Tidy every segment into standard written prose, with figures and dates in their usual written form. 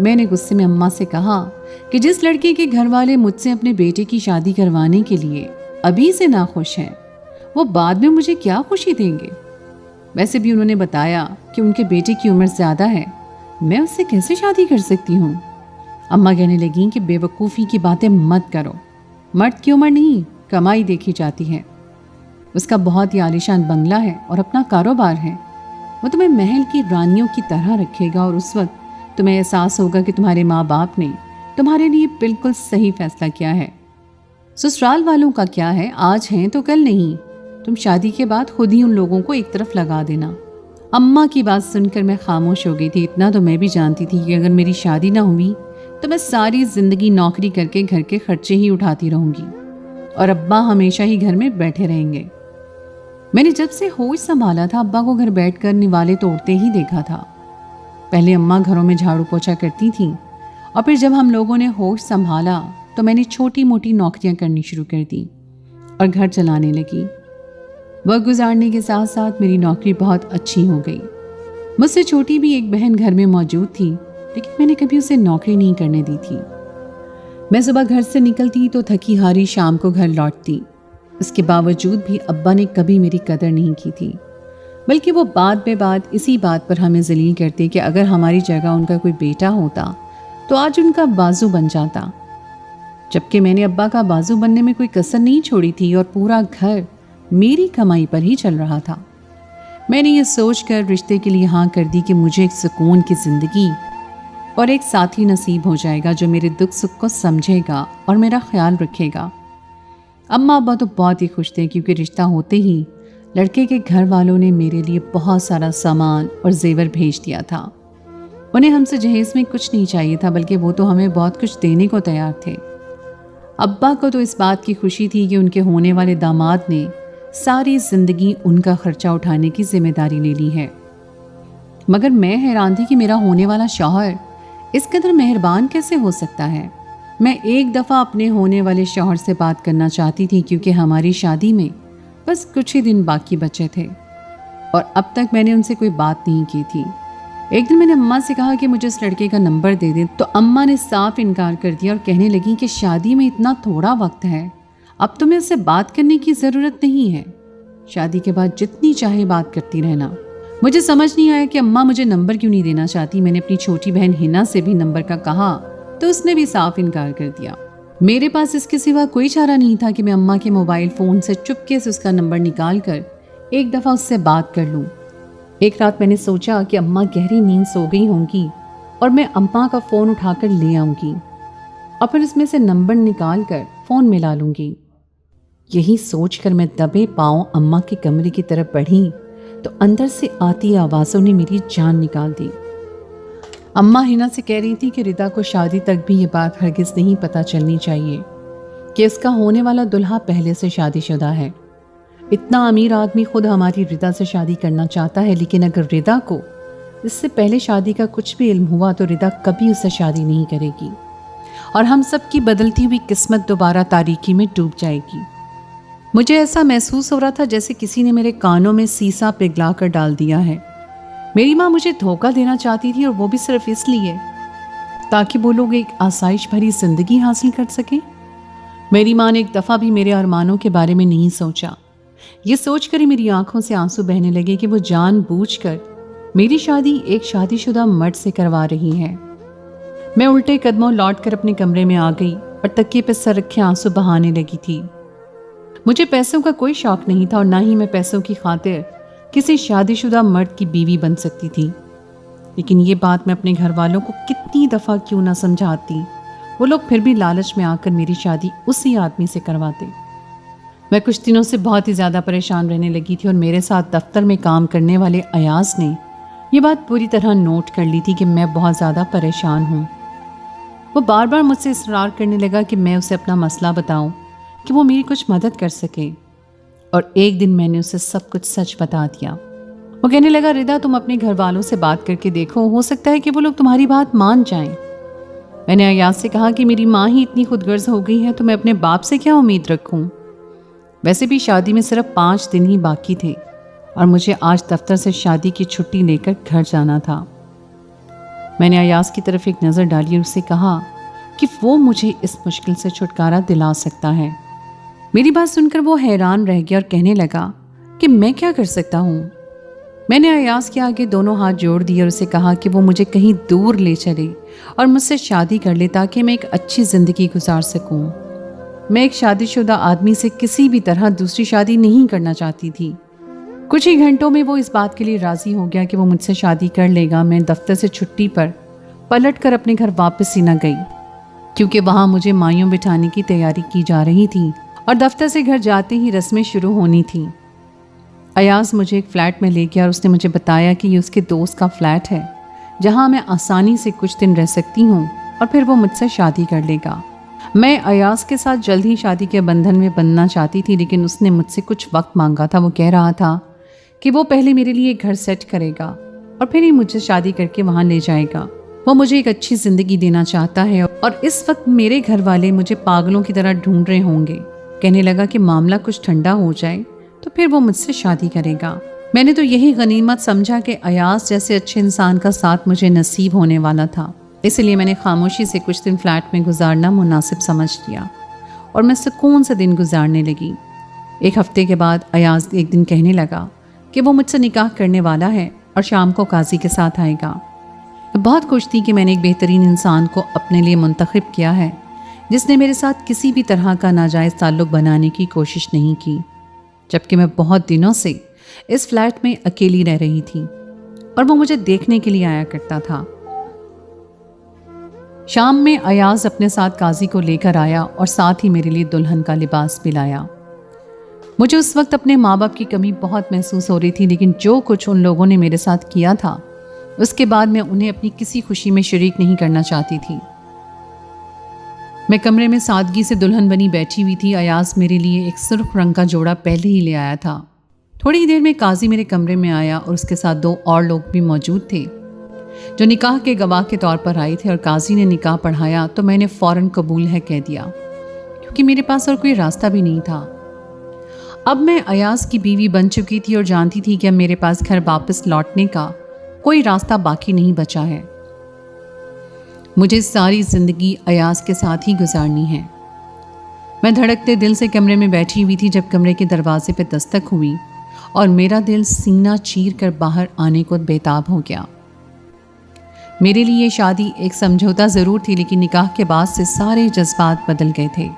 میں نے غصے میں اماں سے کہا کہ جس لڑکے کے گھر والے مجھ سے اپنے بیٹے کی شادی کروانے کے لیے ابھی سے ناخوش ہیں، وہ بعد میں مجھے کیا خوشی دیں گے؟ ویسے بھی انہوں نے بتایا کہ ان کے بیٹے کی عمر زیادہ ہے، میں اس سے کیسے شادی کر سکتی ہوں؟ اماں کہنے لگیں کہ بے وقوفی کی باتیں مت کرو، مرد کی عمر نہیں کمائی دیکھی جاتی ہے، اس کا بہت ہی عالیشان بنگلہ ہے اور اپنا کاروبار ہے، وہ تمہیں محل کی رانیوں کی طرح رکھے گا اور اس وقت تمہیں احساس ہوگا کہ تمہارے ماں باپ نے تمہارے لیے بالکل صحیح فیصلہ کیا ہے۔ سسرال والوں کا کیا ہے، آج ہیں تو کل نہیں، تم شادی کے بعد خود ہی ان لوگوں کو ایک طرف لگا دینا۔ اماں کی بات سن کر میں خاموش ہو گئی تھی۔ اتنا تو میں بھی جانتی تھی کہ اگر میری شادی نہ ہوئی تو میں ساری زندگی نوکری کر کے گھر کے خرچے ہی اٹھاتی رہوں گی اور ابا ہمیشہ ہی گھر میں بیٹھے رہیں گے۔ میں نے جب سے ہوش سنبھالا تھا ابا کو گھر بیٹھ کر نوالے توڑتے ہی دیکھا تھا۔ پہلے اماں گھروں میں جھاڑو پوچھا کرتی تھیں اور پھر جب ہم لوگوں نے ہوش سنبھالا تو میں نے چھوٹی موٹی نوکریاں کرنی شروع کر دی اور گھر چلانے لگی۔ وقت گزارنے کے ساتھ ساتھ میری نوکری بہت اچھی ہو گئی۔ مجھ سے چھوٹی بھی ایک بہن گھر میں موجود تھی، لیکن میں نے کبھی اسے نوکری نہیں کرنے دی تھی۔ میں صبح گھر سے نکلتی تو تھکی ہاری شام کو گھر لوٹتی۔ اس کے باوجود بھی ابا نے کبھی میری قدر نہیں کی تھی، بلکہ وہ بات بے بات اسی بات پر ہمیں ذلیل کرتے کہ اگر ہماری جگہ ان کا کوئی بیٹا ہوتا تو آج ان کا بازو بن جاتا، جبکہ میں نے ابا کا بازو بننے میں کوئی کسر نہیں چھوڑی تھی اور پورا گھر میری کمائی پر ہی چل رہا تھا۔ میں نے یہ سوچ کر رشتے کے لیے ہاں کر دی کہ مجھے ایک سکون کی زندگی اور ایک ساتھی نصیب ہو جائے گا جو میرے دکھ سکھ کو سمجھے گا اور میرا خیال رکھے گا۔ اماں ابا تو بہت ہی خوش تھے کیونکہ رشتہ ہوتے ہی لڑکے کے گھر والوں نے میرے لیے بہت سارا سامان اور زیور بھیج دیا تھا۔ انہیں ہم سے جہیز میں کچھ نہیں چاہیے تھا، بلکہ وہ تو ہمیں بہت کچھ دینے کو تیار تھے۔ ابا کو تو اس بات کی خوشی تھی کہ ان کے ہونے والے داماد نے ساری زندگی ان کا خرچہ اٹھانے کی ذمہ داری لے لی ہے، مگر میں حیران تھی کہ میرا ہونے والا شوہر اس قدر مہربان کیسے ہو سکتا ہے۔ میں ایک دفعہ اپنے ہونے والے شوہر سے بات کرنا چاہتی تھی کیونکہ ہماری شادی میں بس کچھ ہی دن باقی بچے تھے اور اب تک میں نے ان سے کوئی بات نہیں کی تھی۔ ایک دن میں نے اماں سے کہا کہ مجھے اس لڑکے کا نمبر دے دیں تو اماں نے صاف انکار کر دیا اور کہنے لگی کہ شادی میں اتنا تھوڑا وقت ہے، اب تمہیں اس سے بات کرنے کی ضرورت نہیں ہے، شادی کے بعد جتنی چاہے بات کرتی رہنا۔ مجھے سمجھ نہیں آیا کہ اماں مجھے نمبر کیوں نہیں دینا چاہتی۔ میں نے اپنی چھوٹی بہن ہنا سے بھی نمبر کا کہا تو اس نے بھی صاف انکار کر دیا۔ میرے پاس اس کے سوا کوئی چارہ نہیں تھا کہ میں اماں کے موبائل فون سے چپکے سے اس کا نمبر نکال کر ایک دفعہ اس سے بات کر لوں۔ ایک رات میں نے سوچا کہ اماں گہری نیند سو گئی ہوں گی اور میں اماں کا فون اٹھا کر لے آؤں گی اور پھر اس میں سے نمبر نکال کر فون ملا لوں گی۔ یہی سوچ کر میں دبے پاؤں اماں کے کمرے کی طرف بڑھی تو اندر سے آتی آوازوں نے میری جان نکال دی۔ اماں ہنا سے کہہ رہی تھی کہ ردا کو شادی تک بھی یہ بات ہرگز نہیں پتہ چلنی چاہیے کہ اس کا ہونے والا دلہا پہلے سے شادی شدہ ہے۔ اتنا امیر آدمی خود ہماری ردا سے شادی کرنا چاہتا ہے، لیکن اگر ردا کو اس سے پہلے شادی کا کچھ بھی علم ہوا تو ردا کبھی اس سے شادی نہیں کرے گی اور ہم سب کی بدلتی ہوئی قسمت دوبارہ تاریکی میں ڈوب جائے گی۔ مجھے ایسا محسوس ہو رہا تھا جیسے کسی نے میرے کانوں میں سیسا پگھلا کر ڈال دیا ہے۔ میری ماں مجھے دھوکہ دینا چاہتی تھی اور وہ بھی صرف اس لیے تاکہ وہ لوگ ایک آسائش بھری زندگی حاصل کر سکیں۔ میری ماں نے ایک دفعہ بھی میرے ارمانوں کے بارے میں نہیں سوچا۔ یہ سوچ کر ہی میری آنکھوں سے آنسو بہنے لگے کہ وہ جان بوجھ کر میری شادی ایک شادی شدہ مرد سے کروا رہی ہے۔ میں الٹے قدموں لوٹ کر اپنے کمرے میں آ گئی اور تکیے پہ سر رکھے آنسو بہانے لگی تھی۔ مجھے پیسوں کا کوئی شوق نہیں تھا اور نہ ہی میں پیسوں کی خاطر کسی شادی شدہ مرد کی بیوی بن سکتی تھی، لیکن یہ بات میں اپنے گھر والوں کو کتنی دفعہ کیوں نہ سمجھاتی، وہ لوگ پھر بھی لالچ میں آ کر میری شادی اسی آدمی سے کرواتے۔ میں کچھ دنوں سے بہت ہی زیادہ پریشان رہنے لگی تھی اور میرے ساتھ دفتر میں کام کرنے والے ایاز نے یہ بات پوری طرح نوٹ کر لی تھی کہ میں بہت زیادہ پریشان ہوں۔ وہ بار بار مجھ سے اصرار کرنے لگا کہ میں اسے اپنا مسئلہ بتاؤں کہ وہ میری کچھ مدد کر سکے، اور ایک دن میں نے اسے سب کچھ سچ بتا دیا۔ وہ کہنے لگا ردا تم اپنے گھر والوں سے بات کر کے دیکھو، ہو سکتا ہے کہ وہ لوگ تمہاری بات مان جائیں۔ میں نے ایاز سے کہا کہ میری ماں ہی اتنی خود غرض ہو گئی ہے تو میں اپنے باپ سے کیا امید رکھوں؟ ویسے بھی شادی میں صرف 5 دن ہی باقی تھے اور مجھے آج دفتر سے شادی کی چھٹی لے کر گھر جانا تھا۔ میں نے ایاز کی طرف ایک نظر ڈالی اور اسے کہا کہ وہ مجھے اس مشکل سے چھٹکارا دلا سکتا ہے۔ میری بات سن کر وہ حیران رہ گیا اور کہنے لگا کہ میں کیا کر سکتا ہوں؟ میں نے ایاز کے آگے دونوں ہاتھ جوڑ دیے اور اسے کہا کہ وہ مجھے کہیں دور لے چلے اور مجھ سے شادی کر لے تاکہ میں ایک اچھی زندگی گزار سکوں۔ میں ایک شادی شدہ آدمی سے کسی بھی طرح دوسری شادی نہیں کرنا چاہتی تھی۔ کچھ ہی گھنٹوں میں وہ اس بات کے لیے راضی ہو گیا کہ وہ مجھ سے شادی کر لے گا۔ میں دفتر سے چھٹی پر پلٹ کر اپنے گھر واپس ہی نہ گئی، کیونکہ وہاں مجھے مایوں بٹھانے کی تیاری کی جا رہی تھی اور دفتر سے گھر جاتے ہی رسمیں شروع ہونی تھیں۔ ایاز مجھے ایک فلیٹ میں لے گیا اور اس نے مجھے بتایا کہ یہ اس کے دوست کا فلیٹ ہے جہاں میں آسانی سے کچھ دن رہ سکتی ہوں اور پھر وہ مجھ سے شادی کر لے گا۔ میں ایاز کے ساتھ جلد ہی شادی کے بندھن میں بندھنا چاہتی تھی، لیکن اس نے مجھ سے کچھ وقت مانگا تھا۔ وہ کہہ رہا تھا کہ وہ پہلے میرے لیے ایک گھر سیٹ کرے گا اور پھر ہی مجھے شادی کر کے وہاں لے جائے گا۔ وہ مجھے ایک اچھی زندگی دینا چاہتا ہے اور اس وقت میرے گھر والے مجھے پاگلوں کی طرح ڈھونڈ رہے ہوں گے۔ کہنے لگا کہ معاملہ کچھ ٹھنڈا ہو جائے تو پھر وہ مجھ سے شادی کرے گا۔ میں نے تو یہی غنیمت سمجھا کہ ایاز جیسے اچھے انسان کا ساتھ مجھے نصیب ہونے والا تھا، اس لیے میں نے خاموشی سے کچھ دن فلیٹ میں گزارنا مناسب سمجھ لیا اور میں سکون سے دن گزارنے لگی۔ ایک ہفتے کے بعد ایاز ایک دن کہنے لگا کہ وہ مجھ سے نکاح کرنے والا ہے اور شام کو قاضی کے ساتھ آئے گا۔ میں بہت خوش تھی کہ میں نے ایک بہترین انسان کو اپنے لیے منتخب کیا ہے جس نے میرے ساتھ کسی بھی طرح کا ناجائز تعلق بنانے کی کوشش نہیں کی، جبکہ میں بہت دنوں سے اس فلیٹ میں اکیلی رہ رہی تھی اور وہ مجھے دیکھنے کے لیے آیا کرتا تھا۔ شام میں ایاز اپنے ساتھ قاضی کو لے کر آیا اور ساتھ ہی میرے لیے دلہن کا لباس بھی لایا۔ مجھے اس وقت اپنے ماں باپ کی کمی بہت محسوس ہو رہی تھی، لیکن جو کچھ ان لوگوں نے میرے ساتھ کیا تھا اس کے بعد میں انہیں اپنی کسی خوشی میں شریک نہیں کرنا چاہتی تھی۔ میں کمرے میں سادگی سے دلہن بنی بیٹھی ہوئی تھی۔ ایاز میرے لیے ایک سرخ رنگ کا جوڑا پہلے ہی لے آیا تھا۔ تھوڑی دیر میں قاضی میرے کمرے میں آیا اور اس کے ساتھ 2 اور لوگ بھی موجود تھے جو نکاح کے گواہ کے طور پر آئے تھے، اور قاضی نے نکاح پڑھایا تو میں نے فوراً قبول ہے کہہ دیا، کیونکہ میرے پاس اور کوئی راستہ بھی نہیں تھا۔ اب میں ایاز کی بیوی بن چکی تھی اور جانتی تھی کہ اب میرے پاس گھر واپس لوٹنے کا کوئی راستہ باقی نہیں بچا ہے۔ مجھے ساری زندگی ایاز کے ساتھ ہی گزارنی ہے۔ میں دھڑکتے دل سے کمرے میں بیٹھی ہوئی تھی جب کمرے کے دروازے پہ دستک ہوئی اور میرا دل سینہ چیر کر باہر آنے کو بےتاب ہو گیا۔ میرے لیے یہ شادی ایک سمجھوتا ضرور تھی، لیکن نکاح کے بعد سے سارے جذبات بدل گئے تھے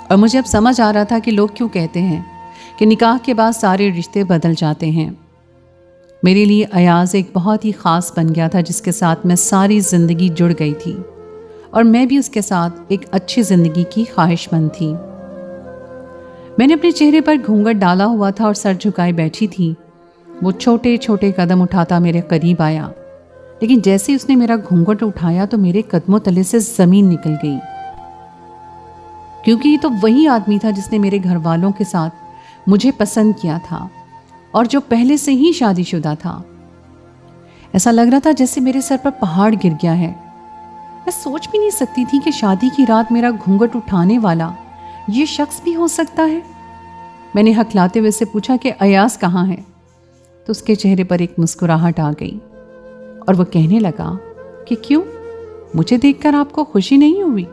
اور مجھے اب سمجھ آ رہا تھا کہ لوگ کیوں کہتے ہیں کہ نکاح کے بعد سارے رشتے بدل جاتے ہیں۔ میرے لیے ایاز ایک بہت ہی خاص بن گیا تھا جس کے ساتھ میں ساری زندگی جڑ گئی تھی، اور میں بھی اس کے ساتھ ایک اچھی زندگی کی خواہش مند تھی۔ میں نے اپنے چہرے پر گھونگھٹ ڈالا ہوا تھا اور سر جھکائے بیٹھی تھی۔ وہ چھوٹے چھوٹے قدم اٹھاتا میرے قریب آیا، لیکن جیسے اس نے میرا گھونگھٹ اٹھایا تو میرے قدموں تلے سے زمین نکل گئی، کیونکہ یہ تو وہی آدمی تھا جس نے میرے گھر والوں کے ساتھ مجھے پسند کیا تھا اور جو پہلے سے ہی شادی شدہ تھا۔ ایسا لگ رہا تھا جیسے میرے سر پر پہاڑ گر گیا ہے۔ میں سوچ بھی نہیں سکتی تھی کہ شادی کی رات میرا گھونگھٹ اٹھانے والا یہ شخص بھی ہو سکتا ہے۔ میں نے ہکلاتے ہوئے سے پوچھا کہ ایاز کہاں ہے؟ تو اس کے چہرے پر ایک مسکراہٹ آ گئی اور وہ کہنے لگا کہ کیوں، مجھے دیکھ کر آپ کو خوشی نہیں ہوئی؟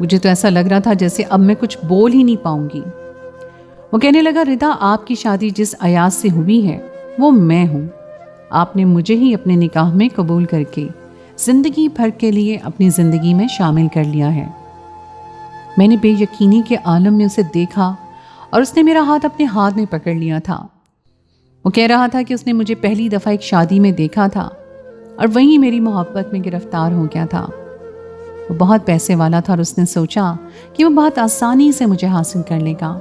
مجھے تو ایسا لگ رہا تھا جیسے اب میں کچھ بول ہی نہیں پاؤں گی۔ وہ کہنے لگا، ردا، آپ کی شادی جس ایاز سے ہوئی ہے وہ میں ہوں۔ آپ نے مجھے ہی اپنے نکاح میں قبول کر کے زندگی بھر کے لیے اپنی زندگی میں شامل کر لیا ہے۔ میں نے بے یقینی کے عالم میں اسے دیکھا اور اس نے میرا ہاتھ اپنے ہاتھ میں پکڑ لیا تھا۔ وہ کہہ رہا تھا کہ اس نے مجھے پہلی دفعہ ایک شادی میں دیکھا تھا اور وہیں میری محبت میں گرفتار ہو گیا تھا۔ وہ بہت پیسے والا تھا اور اس نے سوچا کہ وہ بہت آسانی سے مجھے حاصل کر لے گا۔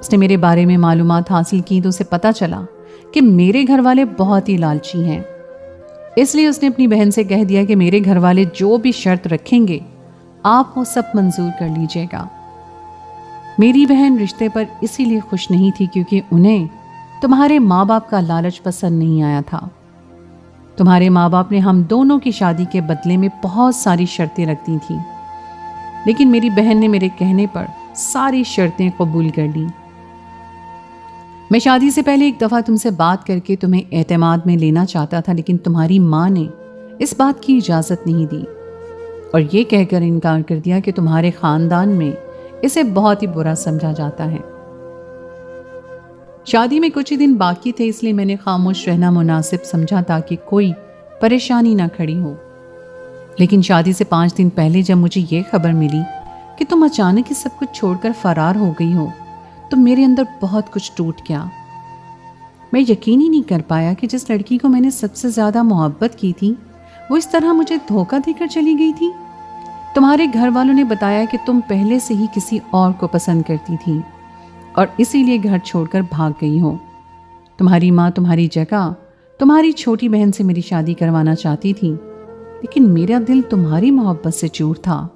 اس نے میرے بارے میں معلومات حاصل کی تو اسے پتہ چلا کہ میرے گھر والے بہت ہی لالچی ہیں، اس لیے اس نے اپنی بہن سے کہہ دیا کہ میرے گھر والے جو بھی شرط رکھیں گے آپ وہ سب منظور کر لیجیے گا۔ میری بہن رشتے پر اسی لیے خوش نہیں تھی کیونکہ انہیں تمہارے ماں باپ کا لالچ پسند نہیں آیا تھا۔ تمہارے ماں باپ نے ہم دونوں کی شادی کے بدلے میں بہت ساری شرطیں رکھ دی تھیں، لیکن میری بہن نے میرے کہنے پر ساری شرطیں قبول کر لیں۔ میں شادی سے پہلے ایک دفعہ تم سے بات کر کے تمہیں اعتماد میں لینا چاہتا تھا، لیکن تمہاری ماں نے اس بات کی اجازت نہیں دی اور یہ کہہ کر انکار کر دیا کہ تمہارے خاندان میں اسے بہت ہی برا سمجھا جاتا ہے۔ شادی میں کچھ ہی دن باقی تھے، اس لیے میں نے خاموش رہنا مناسب سمجھا تاکہ کوئی پریشانی نہ کھڑی ہو۔ لیکن شادی سے 5 دن پہلے جب مجھے یہ خبر ملی کہ تم اچانک ہی سب کچھ چھوڑ کر فرار ہو گئی ہو تو میرے اندر بہت کچھ ٹوٹ گیا۔ میں یقین ہی نہیں کر پایا کہ جس لڑکی کو میں نے سب سے زیادہ محبت کی تھی وہ اس طرح مجھے دھوکہ دے کر چلی گئی تھی۔ تمہارے گھر والوں نے بتایا کہ تم پہلے سے ہی کسی اور کو پسند کرتی تھی اور اسی لیے گھر چھوڑ کر بھاگ گئی ہو۔ تمہاری ماں تمہاری جگہ تمہاری چھوٹی بہن سے میری شادی کروانا چاہتی تھی، لیکن میرا دل تمہاری محبت سے چور تھا۔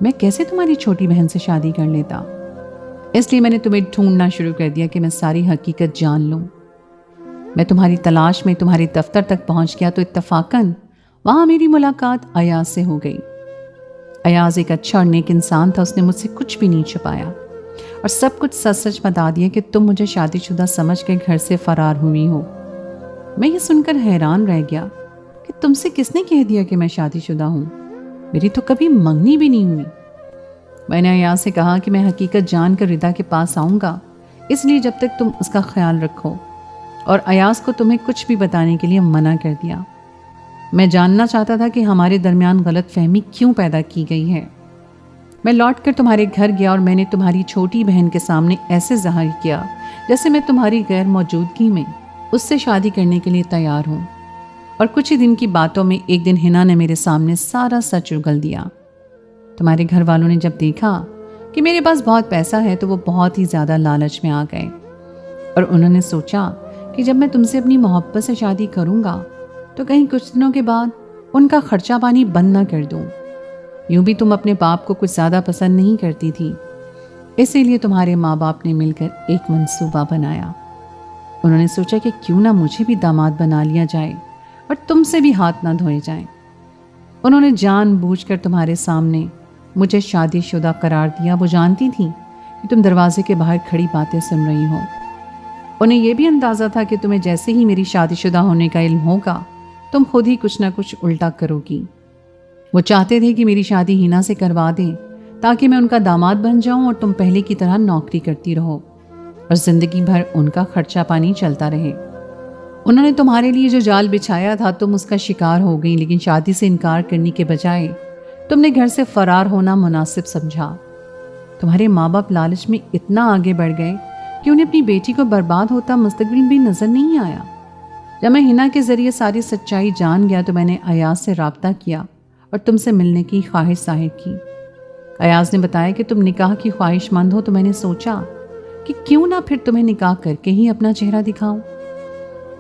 میں کیسے تمہاری چھوٹی بہن سے شادی کر لیتا؟ اس لیے میں نے تمہیں ڈھونڈنا شروع کر دیا کہ میں ساری حقیقت جان لوں۔ میں تمہاری تلاش میں تمہارے دفتر تک پہنچ گیا تو اتفاقاً وہاں میری ملاقات ایاز سے ہو گئی۔ ایاز ایک اچھا اور نیک انسان تھا، اس نے مجھ سے کچھ بھی نہیں چھپایا اور سب کچھ سچ سچ بتا دیا کہ تم مجھے شادی شدہ سمجھ کے گھر سے فرار ہوئی ہو۔ میں یہ سن کر حیران رہ گیا کہ تم سے کس نے کہہ دیا کہ میں شادی شدہ ہوں؟ میری تو کبھی منگنی بھی نہیں ہوئی۔ میں نے ایاز سے کہا کہ میں حقیقت جان کر ردا کے پاس آؤں گا، اس لیے جب تک تم اس کا خیال رکھو، اور ایاز کو تمہیں کچھ بھی بتانے کے لیے منع کر دیا۔ میں جاننا چاہتا تھا کہ ہمارے درمیان غلط فہمی کیوں پیدا کی گئی ہے۔ میں لوٹ کر تمہارے گھر گیا اور میں نے تمہاری چھوٹی بہن کے سامنے ایسے ظاہر کیا جیسے میں تمہاری غیر موجودگی میں اس سے شادی کرنے کے لیے تیار ہوں، اور کچھ ہی دن کی باتوں میں ایک دن ہنا نے میرے سامنے سارا سچ اگل دیا۔ تمہارے گھر والوں نے جب دیکھا کہ میرے پاس بہت پیسہ ہے تو وہ بہت ہی زیادہ لالچ میں آ گئے، اور انہوں نے سوچا کہ جب میں تم سے اپنی محبت سے شادی کروں گا تو کہیں کچھ دنوں کے بعد ان کا خرچہ پانی بند نہ کر دوں۔ یوں بھی تم اپنے باپ کو کچھ زیادہ پسند نہیں کرتی تھی، اسی لیے تمہارے ماں باپ نے مل کر ایک منصوبہ بنایا۔ انہوں نے سوچا کہ کیوں نہ مجھے بھی داماد بنا لیا جائے اور تم سے بھی ہاتھ نہ دھوئے جائیں۔ انہوں نے جان بوجھ کر تمہارے سامنے مجھے شادی شدہ قرار دیا۔ وہ جانتی تھی کہ تم دروازے کے باہر کھڑی باتیں سن رہی ہو۔ انہیں یہ بھی اندازہ تھا کہ تمہیں جیسے ہی میری شادی شدہ ہونے کا علم ہوگا تم خود ہی کچھ نہ کچھ الٹا کرو گی۔ وہ چاہتے تھے کہ میری شادی ہینا سے کروا دیں تاکہ میں ان کا داماد بن جاؤں اور تم پہلے کی طرح نوکری کرتی رہو اور زندگی بھر ان کا خرچہ پانی چلتا رہے۔ انہوں نے تمہارے لیے جو جال بچھایا تھا تم اس کا شکار ہو گئی، لیکن شادی سے انکار کرنے کے بجائے تم نے گھر سے فرار ہونا مناسب سمجھا۔ تمہارے ماں باپ لالچ میں اتنا آگے بڑھ گئے کہ انہیں اپنی بیٹی کو برباد ہوتا مستقبل بھی نظر نہیں آیا۔ جب میں ہنا کے ذریعے ساری سچائی جان گیا تو میں نے ایاز سے رابطہ کیا اور تم سے ملنے کی خواہش ظاہر کی۔ ایاز نے بتایا کہ تم نکاح کی خواہش مند ہو، تو میں نے سوچا کہ کیوں نہ پھر تمہیں نکاح کر کے ہی اپنا چہرہ دکھاؤں۔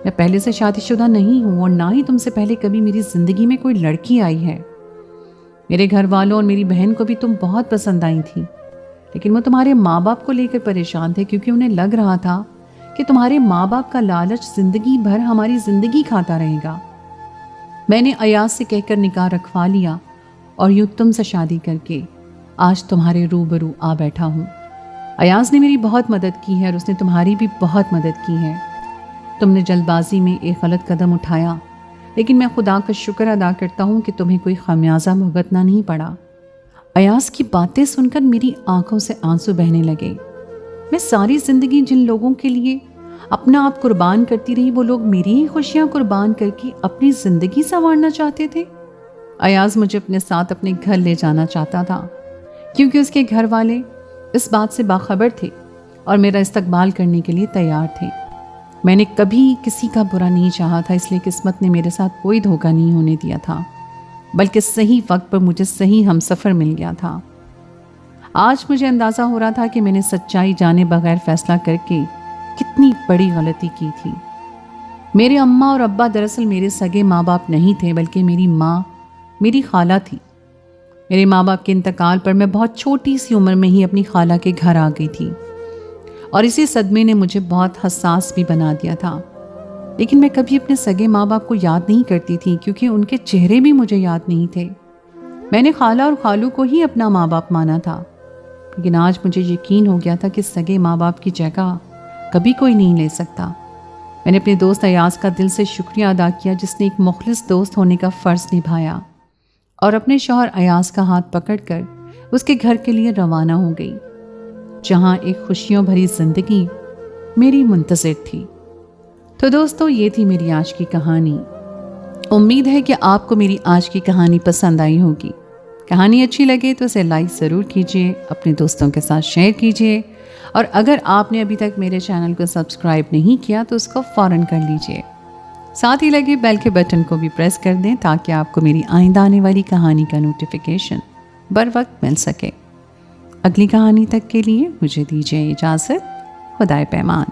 میں پہلے سے شادی شدہ نہیں ہوں اور نہ ہی تم سے پہلے کبھی میری زندگی میں کوئی لڑکی آئی ہے۔ میرے گھر والوں اور میری بہن کو بھی تم بہت پسند آئی تھی، لیکن وہ تمہارے ماں باپ کو لے کر پریشان تھے کیونکہ انہیں لگ رہا تھا کہ تمہارے ماں باپ کا لالچ زندگی بھر ہماری زندگی کھاتا رہے گا۔ میں نے ایاز سے کہہ کر نکاح رکھوا لیا اور یوں تم سے شادی کر کے آج تمہارے روبرو آ بیٹھا ہوں۔ ایاز نے میری بہت مدد کی ہے اور اس نے تمہاری بھی بہت مدد کی ہے۔ تم نے جلد بازی میں ایک غلط قدم اٹھایا، لیکن میں خدا کا شکر ادا کرتا ہوں کہ تمہیں کوئی خمیازہ بھگتنا نہیں پڑا۔ ایاز کی باتیں سن کر میری آنکھوں سے آنسو بہنے لگے۔ میں ساری زندگی جن لوگوں کے لیے اپنا آپ قربان کرتی رہی، وہ لوگ میری ہی خوشیاں قربان کر کے اپنی زندگی سنوارنا چاہتے تھے۔ ایاز مجھے اپنے ساتھ اپنے گھر لے جانا چاہتا تھا کیونکہ اس کے گھر والے اس بات سے باخبر تھے اور میرا استقبال کرنے کے لیے تیار تھے۔ میں نے کبھی کسی کا برا نہیں چاہا تھا، اس لیے قسمت نے میرے ساتھ کوئی دھوکہ نہیں ہونے دیا تھا، بلکہ صحیح وقت پر مجھے صحیح ہمسفر مل گیا تھا۔ آج مجھے اندازہ ہو رہا تھا کہ میں نے سچائی جانے بغیر فیصلہ کر کے کتنی بڑی غلطی کی تھی۔ میرے اماں اور ابا دراصل میرے سگے ماں باپ نہیں تھے، بلکہ میری ماں میری خالہ تھی۔ میرے ماں باپ کے انتقال پر میں بہت چھوٹی سی عمر میں ہی اپنی خالہ کے گھر آ گئی تھی اور اسی صدمے نے مجھے بہت حساس بھی بنا دیا تھا۔ لیکن میں کبھی اپنے سگے ماں باپ کو یاد نہیں کرتی تھی کیونکہ ان کے چہرے بھی مجھے یاد نہیں تھے۔ میں نے خالہ اور خالو کو ہی اپنا ماں باپ مانا تھا، لیکن آج مجھے یقین ہو گیا تھا کہ سگے ماں باپ کی جگہ کبھی کوئی نہیں لے سکتا۔ میں نے اپنے دوست ایاز کا دل سے شکریہ ادا کیا جس نے ایک مخلص دوست ہونے کا فرض نبھایا اور اپنے شوہر ایاز کا ہاتھ پکڑ کر اس کے گھر کے لیے روانہ ہو گئی، جہاں ایک خوشیوں بھری زندگی میری منتظر تھی۔ تو دوستو، یہ تھی میری آج کی کہانی۔ امید ہے کہ آپ کو میری آج کی کہانی پسند آئی ہوگی۔ کہانی اچھی لگے تو اسے لائک ضرور کیجیے، اپنے دوستوں کے ساتھ شیئر کیجیے، اور اگر آپ نے ابھی تک میرے چینل کو سبسکرائب نہیں کیا تو اس کو فوراً کر لیجیے۔ ساتھ ہی لگے بیل کے بٹن کو بھی پریس کر دیں تاکہ آپ کو میری آئندہ آنے والی کہانی کا نوٹیفیکیشن بر وقت مل سکے۔ اگلی کہانی تک کے لیے مجھے دیجیے اجازت۔ خدائے پیمان۔